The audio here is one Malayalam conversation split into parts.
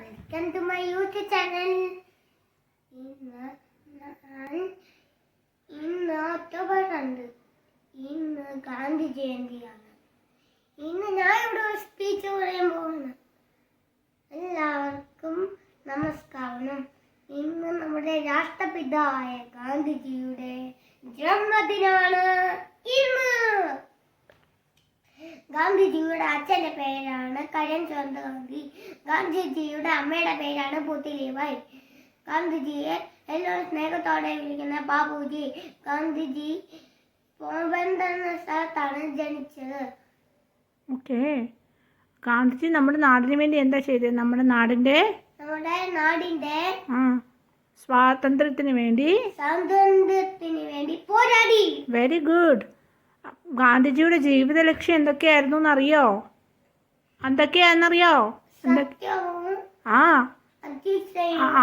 Welcome to my YouTube channel. ഇന്ന് ഒക്ടോബർ 2, ഇന്ന് ഗാന്ധി ജയന്തിയാണ്. ഇന്ന് ഞാൻ ഇവിടെ ഒരു സ്പീച്ച് പറയാൻ പോകുന്നു. എല്ലാവർക്കും നമസ്കാരം. ഇന്ന് നമ്മുടെ രാഷ്ട്രപിതാവായ ഗാന്ധിജിയുടെ ജന്മദിനമാണ്. ഇന്ന് ഗാന്ധിജിയുടെ അച്ഛന്റെ പേരാണ് കരംചന്ദ് ഗാന്ധി. ഗാന്ധിജിയുടെ അമ്മയുടെ പേരാണ് പുത്ലിബായി. ഗാന്ധിജിയെ എല്ലാവരും സ്നേഹത്തോടെ വിളിക്കുന്ന ബാബുജി. ഗാന്ധിജി പോർബന്ദർ എന്ന സ്ഥലത്താണ് ജനിച്ചത്. ഓക്കെ, ഗാന്ധിജി നമ്മുടെ നാടിന് വേണ്ടി എന്താ ചെയ്തത്? നമ്മുടെ നാടിന്റെ സ്വാതന്ത്ര്യത്തിന് വേണ്ടി പോരാടി. Very good. ഗാന്ധിജിയുടെ ജീവിത ലക്ഷ്യം എന്തൊക്കെയായിരുന്നു എന്നറിയോ? എന്തൊക്കെയാണെന്നറിയോ?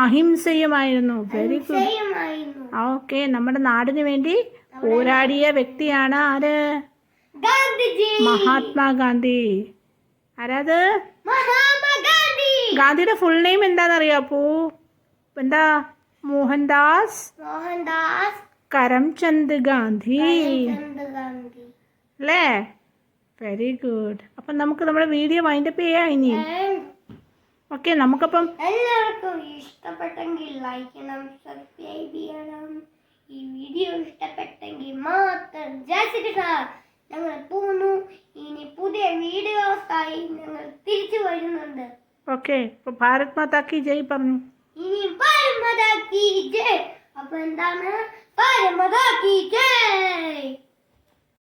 അഹിംസയുമായിരുന്നു. Very good. ഓക്കെ, നമ്മുടെ നാടിന് വേണ്ടി പോരാടിയ വ്യക്തിയാണ് ആര്? മഹാത്മാഗാന്ധി. ആരാത്? ഗാന്ധിയുടെ ഫുൾ നെയിം എന്താണെന്നറിയോ? എന്താ? മോഹൻദാസ് കരംചന്ദ് ഗാന്ധി അല്ലേ? Very good. അപ്പം നമുക്ക് നമ്മുടെ വീഡിയോ വൈൻഡപ്പ് ചെയ്യാം ഇനി. ഓക്കെ, നമുക്കപ്പം എല്ലാവർക്കും ഇഷ്ടപ്പെട്ടെങ്കിൽ ലൈക്ക് ചെയ്യണം, സബ്സ്ക്രൈബ് ചെയ്യണം. ഈ വീഡിയോ ഇഷ്ടപ്പെട്ടെങ്കിൽ മാത്രം ഞങ്ങൾ പോകുന്നു. ഇനി പുതിയ വീഡിയോസായി ഞങ്ങൾ തിരിച്ചു വരുന്നുണ്ട്. ഓക്കെ, ഇപ്പൊ ഭാരത് മാതാ കി ജയ് പറഞ്ഞു. ഇനി ഭാരത് മാതാ കി ജയ്. അപ്പൊ എന്താണ്? ഭാരത് മാതാ കി ജയ്.